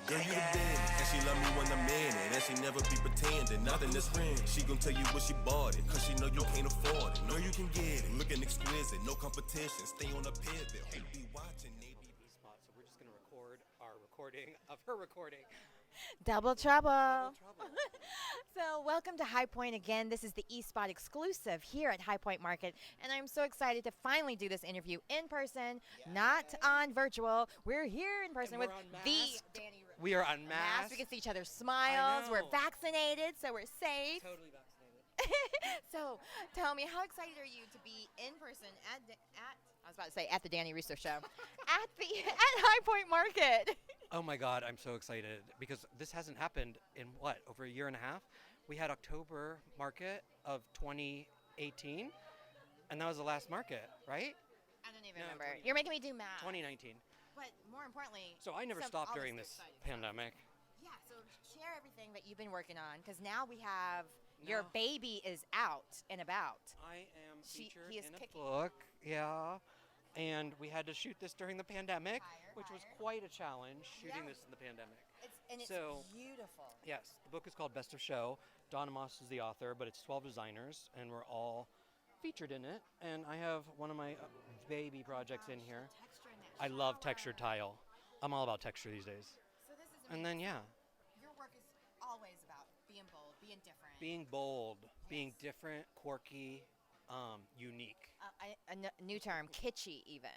Girl, you the damn. And she love me when I'm in it. And she never be pretending. Nothing is real. She gon' tell you what she bought it. Cause she know you can't afford it. Know you can get it. Looking exquisite. No competition. Stay on the pivot. Hope be watching. Spot, so we're just gonna record our recording of her recording. Double trouble. Double trouble. So welcome to High Point again. This is the eSpot exclusive here at High Point Market, and I'm so excited to finally do this interview in person, not on virtual. We're here in person with the Danny. We are unmasked. We can see each other's smiles. We're vaccinated, so we're safe. Totally vaccinated. So tell me, how excited are you to be in person at I was about to say at the Danny Russo show, at High Point Market? Oh my God, I'm so excited because this hasn't happened in what, over a year and a half? We had October market of 2018, and that was the last market, right? I don't even remember. You're making me do math. 2019. But more importantly, So I never stopped during this pandemic. Yeah, so share everything that you've been working on, because now we have your baby is out and about. I am featured he is in a kicking. book, yeah. And we had to shoot this during the pandemic, which was quite a challenge, shooting this in the pandemic. It's So- beautiful. Yes, the book is called Best of Show. Donna Moss is the author, but it's 12 designers, and we're all featured in it. And I have one of my baby projects in here. Texture in that I love shower. textured tile. I'm all about texture these days. So this is And then, yeah, your work is always about being bold, being different. being bold, being different, quirky, unique. A new term, kitschy even.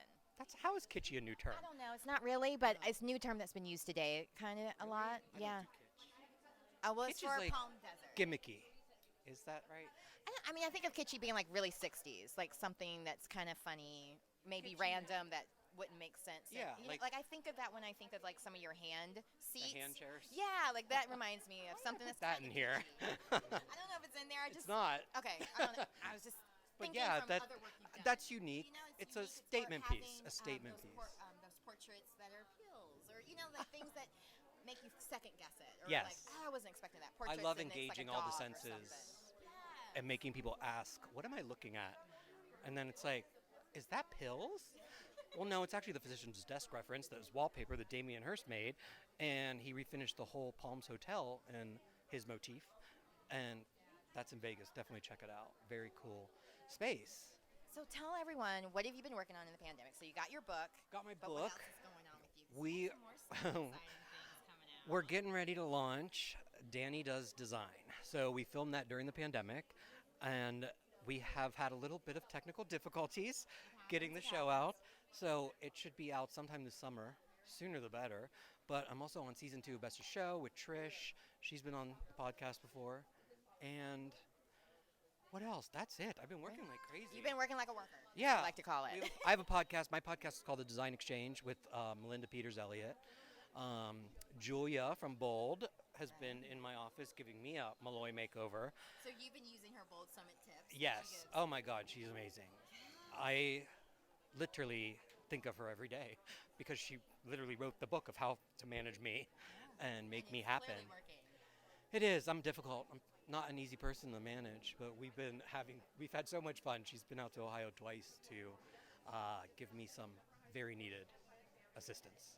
How is kitschy a new term? I don't know. It's not really, but it's a new term that's been used today, kind of a lot. I Yeah. don't do kitsch. Well, Kitsch it's is for like Palm Desert. Gimmicky. Is that right? I mean, I think of kitschy being like really 60s, like something that's kind of funny, maybe Kitschy. random that wouldn't make sense. Yeah, And, you know, like- I think of that when I think of like some of your hand seats. The hand chairs? Yeah, like that reminds me of something that's That kinda in here. kitschy. I don't know if it's in there. It's not. Okay, I don't know. I was just But thinking yeah, from that other work you've done. that's unique. You know, It's unique. a for statement piece. having, A statement those piece. those portraits that are pills, or you know, the things that make you second guess it. Or Yes. like, I wasn't expecting that. I Portraits love and it's like a engaging all the dog or senses something. and making people ask, "What am I looking at?" And then it's like, "Is that pills?" Well, no, it's actually the physician's desk reference. That was wallpaper that Damien Hirst made, and he refinished the whole Palms Hotel in his motif, and that's in Vegas. Definitely check it out. Very cool space. So tell everyone, what have you been working on in the pandemic? So you got your book. Got my But what book. else is going on with you? 'Cause We- you have some more exciting things coming out. We're getting ready to launch Danny Does Design. So we filmed that during the pandemic, and we have had a little bit of technical difficulties getting the show out. So it should be out sometime this summer, sooner the better. But I'm also on season 2 of Best of Show with Trish. She's been on the podcast before. And what else? That's it. I've been working like crazy. You've been working like a worker. Yeah. I like to call it. I have a podcast. My podcast is called The Design Exchange with Melinda Peters-Elliott. Julia from Bold has been in my office giving me a Malloy makeover. So you've been using her Bold Summit tips. Yes. Oh my God, she's amazing. I literally think of her every day because she literally wrote the book of how to manage me and make me happen. Clearly working. It is. I'm difficult. I'm not an easy person to manage, but we've had so much fun. She's been out to Ohio twice to give me some very needed assistance.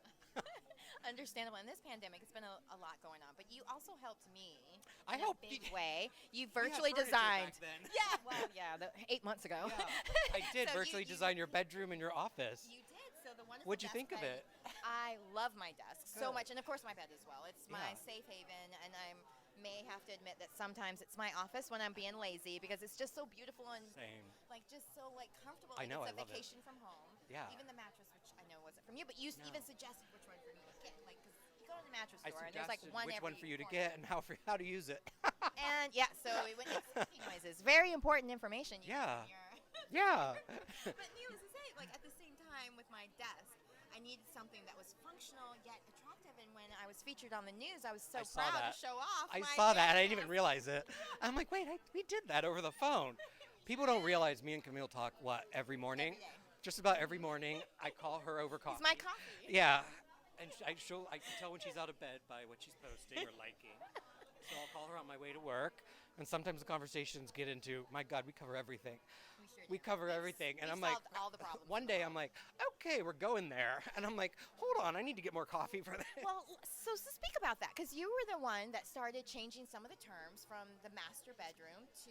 Understandable. In this pandemic, it's been a lot going on, but you also helped me I in helped a big you- way. You We had virtually furniture designed. back then. Yeah, well, yeah, 8 months ago. Yeah, I did So virtually design your bedroom and your office. You did. So the wonderful What'd you desk think of that it? I love my desk so Good. much, and of course my bed as well. It's my Yeah. safe haven, and I may have to admit that sometimes it's my office when I'm being lazy because it's just so beautiful and Same. like just so like comfortable. I Like know, it's I a love it. vacation from home. Yeah. Even the mattress, which I know wasn't from you, but you No. even suggested which one for me to get. Like, 'cause you go to the mattress I store and there's like suggested one which one every for you to corner. get and how to use it. And yeah, so we went to squeaky noises. Very important information. You Yeah. put in your- Yeah. But needless to say, like at the same time with my desk, I needed something that was functional yet attractive. And when I was featured on the news, I was so I saw proud that. to show off. I my saw that. I didn't desk. even realize it. I'm like, wait, we did that over the phone. People don't realize me and Camille talk, every morning? Every day. Just about every morning. I call her over coffee. It's my coffee. Yeah. And I can tell when she's out of bed by what she's posting or liking. So I'll call her on my way to work. And sometimes the conversations get into, my God, we cover everything. We sure We do. cover We've- everything, and we've I'm like, solved all the problems. one day I'm like, okay, we're going there, and I'm like, hold on, I need to get more coffee for this. Well, so speak about that, because you were the one that started changing some of the terms from the master bedroom to.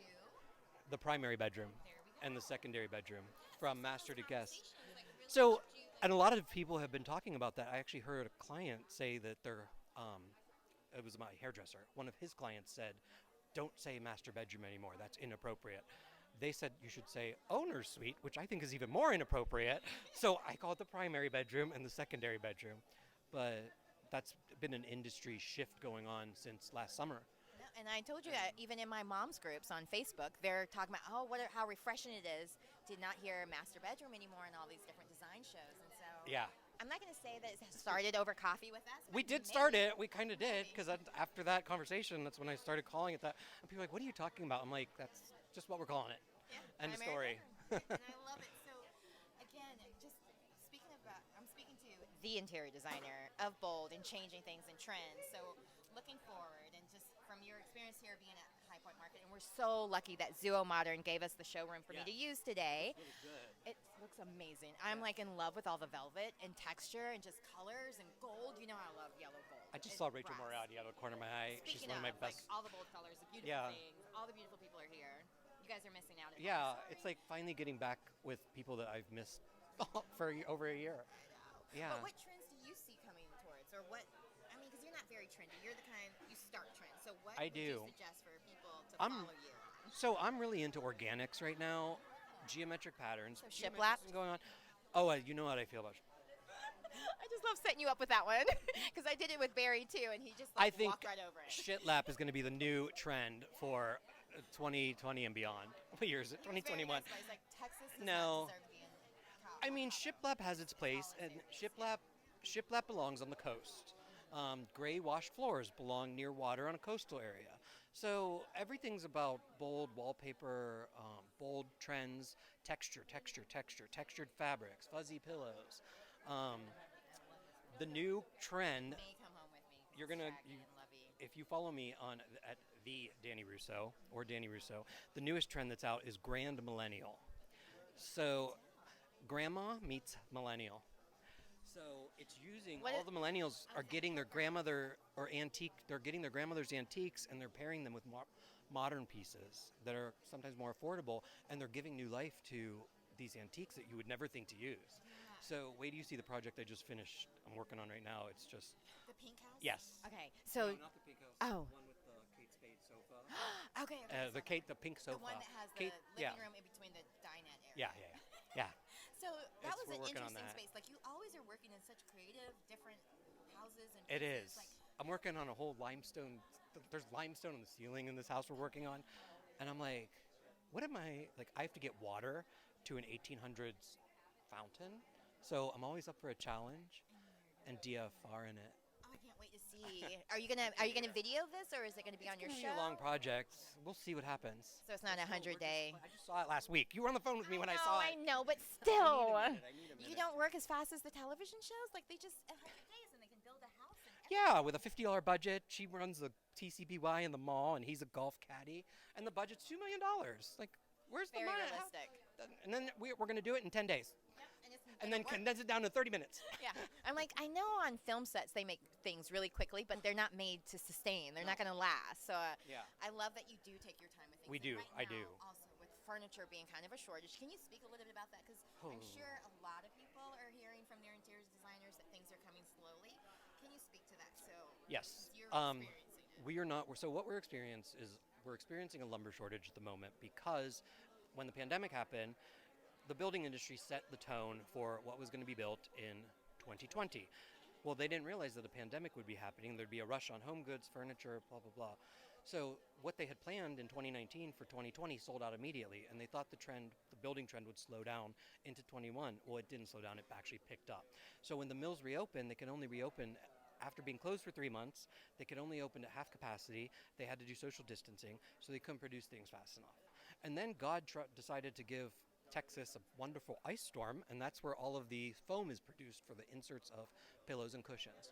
The primary bedroom There we go. and the secondary bedroom, from master to guest. Conversations, like, really So, helped you, like, and a lot of people have been talking about that. I actually heard a client say that it was my hairdresser. One of his clients said, don't say master bedroom anymore. That's inappropriate. They said you should say owner's suite, which I think is even more inappropriate. So I call it the primary bedroom and the secondary bedroom. But that's been an industry shift going on since last summer. no, and I told you that even in my mom's groups on Facebook, they're talking about how refreshing it is to not hear master bedroom anymore in all these different design shows. And so Yeah. I'm not going to say that it started over coffee with us. We but did maybe. start it. We kind of did, because after that conversation, that's when I started calling it that. And people are like, what are you talking about? I'm like, that's just what we're calling it. Yeah, End of primary story. bedroom. And I love it. So, again, just speaking about, I'm speaking to the interior designer of Bold and changing things and trends. So, looking forward and just from your experience here being at High Point Market, and we're so lucky that Zuo Modern gave us the showroom for me to use today. It looks amazing. I'm like in love with all the velvet and texture and just colors and gold. You know I love yellow gold. I just It saw Rachel rocks. Moriarty out of the corner of my eye. She's Speaking one of my like, best. all the bold colors, the beautiful Yeah. things, all the beautiful people are here. You guys are missing out. At Yeah, home. it's like finally getting back with people that I've missed for over a year. Yeah. But what trends do you see coming towards, or what? I mean, because you're not very trendy. You're the kind you start trends. So what I would you do. suggest for people to I'm- follow you on? So I'm really into organics right now, geometric patterns. So geometric shiplap? things going on. Oh, you know what I feel about. I just love setting you up with that one because I did it with Barry too, and he just I think walked right over it. shitlap is going to be the new trend for 2020 and beyond. What year is it? He was very 2021. nice, but he's like, Texas does No. not deserve to be in top. I mean, shiplap has its place, and shiplap belongs on the coast. Gray washed floors belong near water on a coastal area. So everything's about bold wallpaper, bold trends, textured fabrics, fuzzy pillows. The new trend, May come home with me. you're gonna, Shaggy and Lovey. if you follow me at the Danny Russo or Danny Russo, the newest trend that's out is Grand Millennial. So, grandma meets millennial. So it's using What all it- the millennials are getting their grandmother or antique. They're getting their grandmother's antiques and they're pairing them with modern pieces that are sometimes more affordable, and they're giving new life to these antiques that you would never think to use. So wait till you see the project I just finished. I'm working on right now. It's just The pink house? yes. Okay, so, not the pink house. Oh. The one with the Kate Spade sofa. okay. okay, so The pink sofa. the one that has the Kate, living yeah. room in between the dinette area. Yeah. So that was We're an working on interesting that. space. Like you always are working in such creative, different houses and It places. is. Like, I'm working on a whole limestone. There's limestone on the ceiling in this house we're working on, and I'm like, what am I like? I have to get water to an 1800s fountain, so I'm always up for a challenge, and DFR in it. oh, I can't wait to see. Are you gonna video this, or is it gonna be on your It's show? gonna be a long project. We'll see what happens. So it's not a We're 100-day. I just saw it last week. You were on the phone with me when I know, saw I it. know, but still, I need a minute. you don't work as fast as the television shows. Like they just 100 days and they can build a house. And Yeah, with a $50 budget. She runs the TCBY in the mall, and he's a golf caddy, and the budget's $2 million. Like, where's the Very money? realistic. And then we're going to do it in 10 days. Yep, and it's And gonna then work. condense it down to 30 minutes. Yeah, I'm like, I know on film sets they make things really quickly, but they're not made to sustain. They're not going to last. So Yeah. I love that you do take your time with things. We And do, right I do. now, Also, with furniture being kind of a shortage, can you speak a little bit about that? Because I'm Oh. sure a lot of people are hearing from their interior designers that things are coming slowly. Can you speak to that? So Yes. since you're Um, experiencing it. We are not. So what we're experiencing a lumber shortage at the moment because when the pandemic happened, the building industry set the tone for what was going to be built in 2020. Well, they didn't realize that a pandemic would be happening. There'd be a rush on home goods, furniture, blah, blah, blah. So what they had planned in 2019 for 2020 sold out immediately, and they thought the building trend would slow down into 21. Well, it didn't slow down. It actually picked up. So when the mills reopened, they can only reopen after being closed for 3 months. They could only open at half capacity. They had to do social distancing, so they couldn't produce things fast enough. And then God decided to give Texas a wonderful ice storm, and that's where all of the foam is produced for the inserts of pillows and cushions.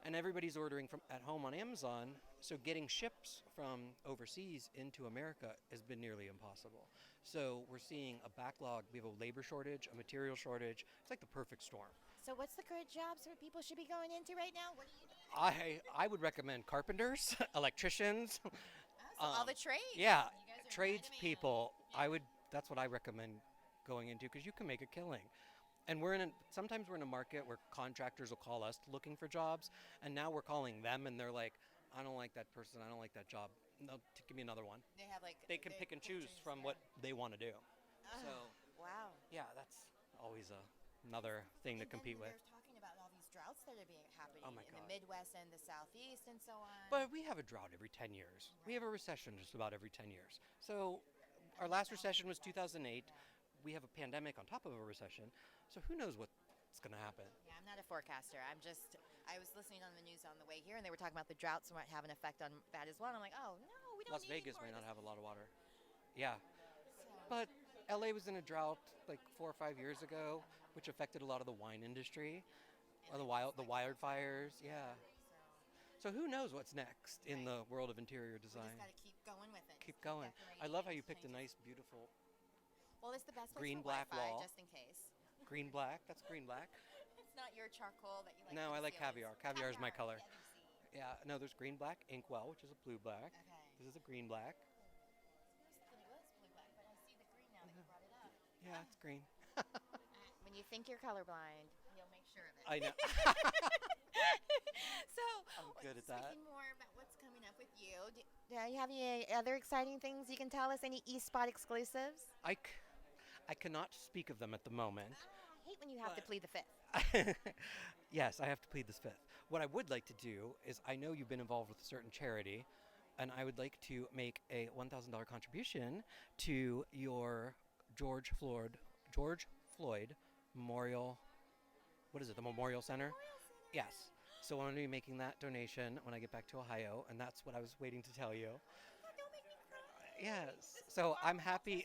and everybody's ordering from at home on Amazon. So getting ships from overseas into America has been nearly impossible. So we're seeing a backlog. We have a labor shortage, a material shortage. It's like the perfect storm. So what's the current jobs that people should be going into right now? What do you do? I would recommend carpenters, electricians. So all the trades. Yeah, You guys are in high tradespeople. demand. That's what I recommend going into because you can make a killing. And sometimes we're in a market where contractors will call us looking for jobs, and now we're calling them, and they're like, I don't like that person, I don't like that job. No, give me another one. They have like They can pick and choose from what they want to do. So wow. yeah, that's always another thing to And compete then with. They're talking about all these droughts that are happening Oh my in God. the Midwest and the Southeast and so on. But we have a drought every 10 years. We have a recession just about every 10 years. So our last recession was 2008. We have a pandemic on top of a recession. So who knows what's going to happen? Yeah, I'm not a forecaster. I was listening on the news on the way here, and they were talking about the droughts and what have an effect on that as well. And I'm like, oh no, we don't Las need any Vegas more may of not this. have a lot of water. Yeah. So- But LA was in a drought like 4 or 5 years ago, which affected a lot of the wine industry, or the wildfires. Yeah. So who knows what's next in the world of interior We design? just got to keep going with it. Keep going. I love how you picked a nice, beautiful Well, it's the best place green for black Wi-Fi, wall. just in case. green black. That's green black. It's not your charcoal that you like. No, for I the like caviar. ceilings. Caviar is my color. Yeah, Yeah. No, there's green black inkwell, which is a blue black. okay. This is a green black. It was blue black, but I see the green now that you brought it up. Yeah, it's green. When you think you're colorblind, you'll make sure of it. I know. So, I'm good at that. Speaking more about what's coming up with you, do you have any other exciting things you can tell us? Any eSpot exclusives? I cannot speak of them at the moment. I hate when you have to But- plead the fifth. Yes, I have to plead this fifth. What I would like to do is I know you've been involved with a certain charity, and I would like to make a $1,000 contribution to your George Floyd Memorial. What is it? The Memorial Center? Yes. So I'm going to be making that donation when I get back to Ohio, and that's what I was waiting to tell you. Don't make me cry. Yes. So I'm happy.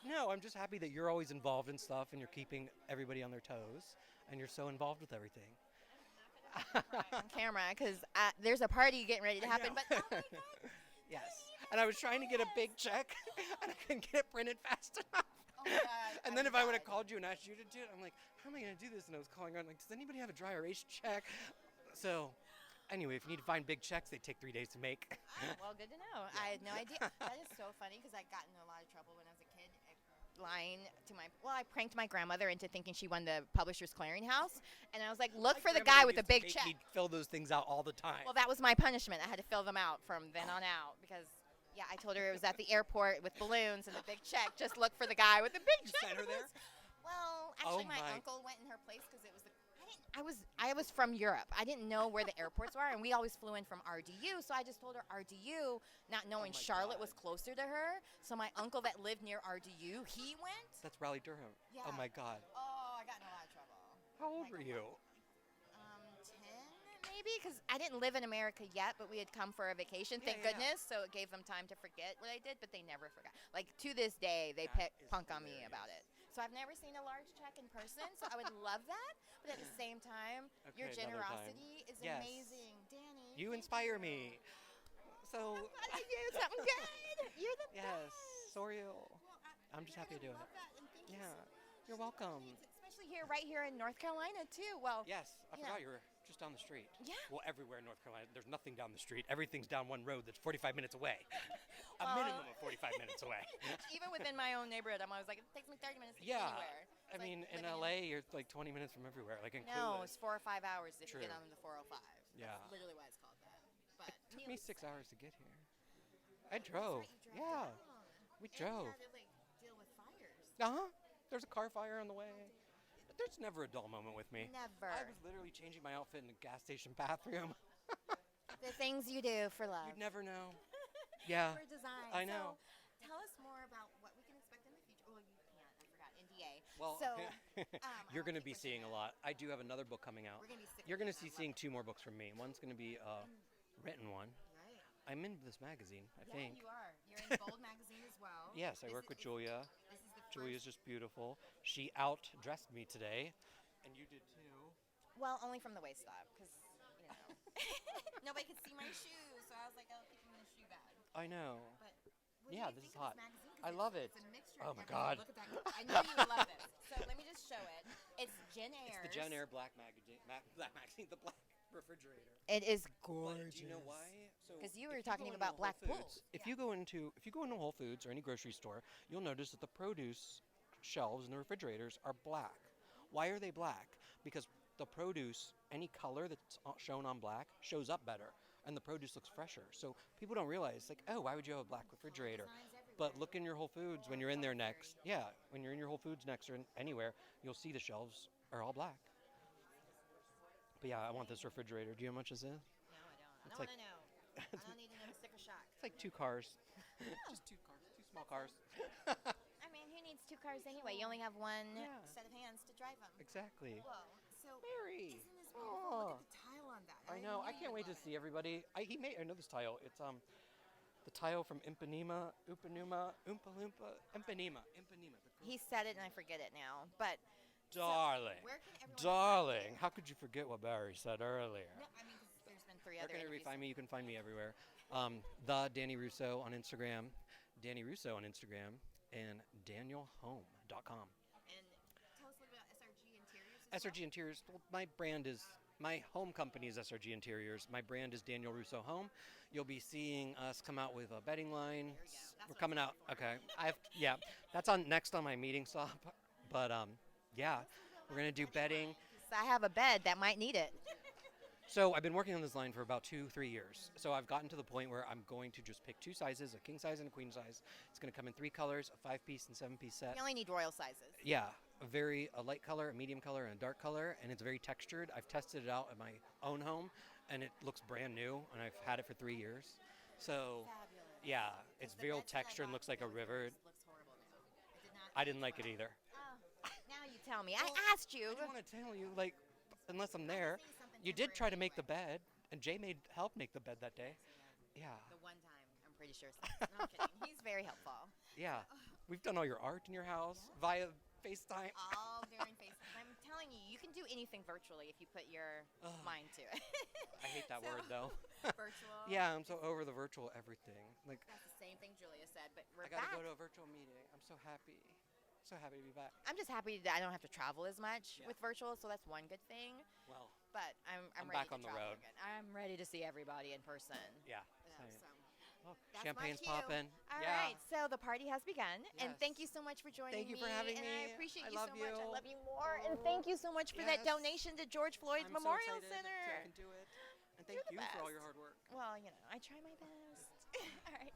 No, I'm just happy that you're always involved in stuff and you're keeping everybody on their toes and you're so involved with everything. On camera, because there's a party getting ready to happen. know. But oh my God, Yes. And I was trying to get a big check and I couldn't get it printed fast enough. oh my God, And then if I would have died. called you and asked you to do it, I'm like, how am I going to do this? And I was calling around like, does anybody have a dry erase check? So anyway, if you need to find big checks, they take 3 days to make. Well, good to know. I had no idea. That is so funny because I got into a lot of trouble when I was a kid. Lying to I pranked my grandmother into thinking she won the Publishers Clearinghouse, and I was like, look for the guy with the big check. He'd fill those things out all the time. Well, that was my punishment. I had to fill them out from then on out because, yeah, I told her it was at the airport with balloons and the big check. Just look for the guy with the big You check. sent her there? Well, actually, Oh my my- uncle went in her place because it was the. I was from Europe. I didn't know where the airports were, and we always flew in from RDU. So I just told her RDU, not knowing my Charlotte God. was closer to her. So my uncle that lived near RDU, he went. That's Raleigh Durham. Yeah. Oh my God. Oh, I got in a lot of trouble. How old were you? 10 maybe, because I didn't live in America yet, but we had come for a vacation. Yeah, Thank yeah. goodness. So it gave them time to forget what I did, but they never forgot. Like to this day, they That is punk on me hilarious. about it. So I've never seen a large check in person. So I would love that, but at the same time, your Okay, another time. generosity is Yes. amazing, Danny. You thank inspire you. me. So, I'm glad I did something good. You're the yes, best. Sorrel. Well, I'm just you're happy to gonna do it. love that, and thank you Yeah, so you're welcome. Especially here, right here in North Carolina, too. Well, Yes, I Yeah. forgot you were just down the street. Yeah. Well, everywhere in North Carolina, there's nothing down the street. Everything's down one road that's 45 minutes away. A Well- minimum of 45 minutes away. even within my own neighborhood, I'm always like, it takes me 30 minutes to get Yeah. anywhere. It's I like mean, in living LA, you're like 20 minutes from everywhere. Like in No, Clueless. it's 4 or 5 hours if you get True. on the 405. Yeah. That's literally why it's called that. But It took me 6 hours to get here. I drove. Yeah, we drove. And you had to like deal with fires. Uh-huh. There's a car fire on the way. But there's never a dull moment with me. Never. I was literally changing my outfit in a gas station bathroom. The things you do for love. You'd never know. Yeah. For design. I know. So tell us more about what we can expect in the future. Well, you can't. I forgot. NDA. Well, so you're going to keep be pushing seeing a it. lot. I do have another book coming out. We're gonna be sick You're of going to it. see seeing 2 more books from me. One's going to be a written one. Right. I'm in this magazine, I Yeah, think. you are. You're in Bold magazine as well. Yes, I This work is- with Julia. This is the Julia's first. just beautiful. She outdressed me today, and you did too. Well, only from the waist up, because you know. Nobody could see my shoes, so I was like, I'll keep them in a shoe bag. I know. But what do Yeah, you this think is of hot. this magazine? 'Cause I love it. It's a mixture Oh of my everything. God. Look at that. I knew you would love this. So let me just show it. It's Jen Eyre's. It's the Jen Eyre Black Magazine. Black Magazine, the black refrigerator. It is But gorgeous. do you know why? So 'Cause you if were go talking into about Whole black Foods, wool. If Yeah. you go into Whole Foods or any grocery store, you'll notice that the produce shelves in the refrigerators are black. Why are they black? Because the produce, any color that's shown on black, shows up better, and the produce looks fresher. So people don't realize, like, oh, why would you have a black refrigerator? But look in your Whole Foods when you're in there next. Yeah, when you're in your Whole Foods next or anywhere, you'll see the shelves are all black. But yeah, I want this refrigerator. Do you know how much this is? No, I don't. I It's don't like- want to know. I don't need to know sticker shock. It's like 2 cars. Just 2 cars, 2 small cars. I mean, who needs 2 cars anyway? You only have one Yeah. set of hands to drive them. Exactly. Whoa. So, Mary. isn't this beautiful? Look Oh. at the tile on that. I know. I knew can't you'd wait to love it. see everybody. I know this tile. It's the tile from Impanema. He said it and I forget it now. But Darling. where can everyone Darling. find you? How could you forget what Barry said earlier? No, I mean, 'cause there's been 3 Where other can everybody interviews. find me? You can find me everywhere. The Danny Russo on Instagram, Danny Russo on Instagram, and DanielHome.com. And tell us a little bit about SRG Interiors. SRG Interiors. Well, my home company is SRG Interiors. My brand is Daniel Russo Home. You'll be seeing us come out with a bedding line. There we go. That's We're what coming I'm out. looking Okay. That's on next on my meeting stop. But yeah, we're gonna do bedding. So I have a bed that might need it. So I've been working on this line for about 2-3 years. So I've gotten to the point where I'm going to just pick 2 sizes, a king size and a queen size. It's gonna come in 3 colors, a 5-piece and 7-piece set. You only need royal sizes. Yeah, a light color, a medium color, and a dark color, and it's very textured. I've tested it out at my own home, and it looks brand new, and I've had it for 3 years. So, Fabulous. yeah, 'Cause it's the real beds that I texture and got looks like a for river. Looks horrible now. It did not I didn't age like it well. either. Oh, now you tell me. I Well, asked you. I don't want to tell you, like, unless I'm I was there. saying something You did try to make the temporary bed, and Jay helped make the bed that day. anyway. Yeah, The one time, I'm pretty sure. No, I'm kidding. He's very helpful. yeah. We've done all your art in your house via FaceTime. All during FaceTime. I'm telling you, you can do anything virtually if you put your Ugh. mind to it. I hate that So, word, though. Virtual. Yeah, I'm so over the virtual everything. Like, That's the same thing Julia said, but we're I gotta back. go to a virtual meeting. I'm so happy. So happy to be back. I'm just happy that I don't have to travel as much Yeah. with virtual, so that's one good thing. Well, But I'm I'm ready back to on the travel road. again. I'm ready to see everybody in person. yeah. You know, same. so. Look, That's my champagne's cue. popping. All yeah. right, so the party has begun, and thank Yes. you so much for joining Thank you me. for having and me. I appreciate I you love so much. I you. love you more, and thank you so much for that Yes. donation to George Floyd's I'm Memorial so excited Center. that I can do it. And You're thank the you for all best. your hard work. Well, I try my best. All right.